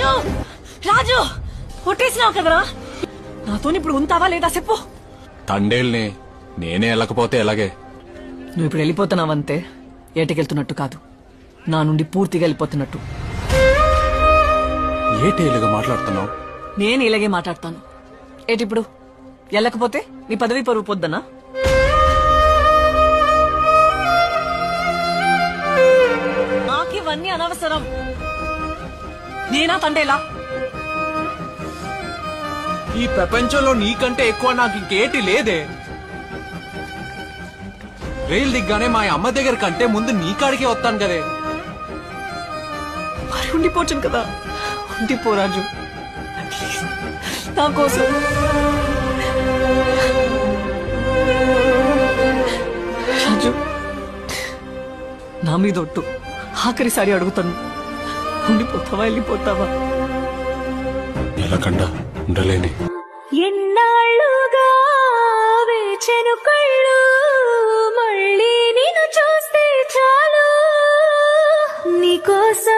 రాజు రాజు కొట్టేసినావు కదరా, నాతో ఇప్పుడు ఉంటావా లేదా చెప్పు. తండేల్ని నేనే వెళ్ళకపోతే ఎలాగే? నువ్వు ఇప్పుడు వెళ్ళిపోతున్నావంతే, ఏటికెళ్తున్నట్టు కాదు, నా నుండి పూర్తిగా వెళ్ళిపోతున్నట్టు. ఏటి ఇలాగా మాట్లాడుతున్నావు? నేను ఇలాగే మాట్లాడతాను. ఏటిప్పుడు వెళ్ళకపోతే నీ పదవి పరువు పొద్దనా? నాకివన్నీ అనవసరం. నేనా తండేలా? ఈ ప్రపంచంలో నీకంటే ఎక్కువ నాకు ఇంకేటి లేదే. రైలు దిగ్గానే మా అమ్మ దగ్గర కంటే ముందు నీ కాడికే వస్తాను కదే. మరి ఉండిపోవచ్చు కదా, ఉండిపో రాజు నా కోసం. రాజు నా మీద ఒట్టు, ఆఖరిసారి అడుగుతాను, ఉండిపోతావా వెళ్ళిపోతావా? ఎలాకండా ఉండలేని. ఎన్నాళ్ళుగా వేచెను కళ్ళు, మళ్ళీ నిన్ను చూస్తే చాలు, నీకోసం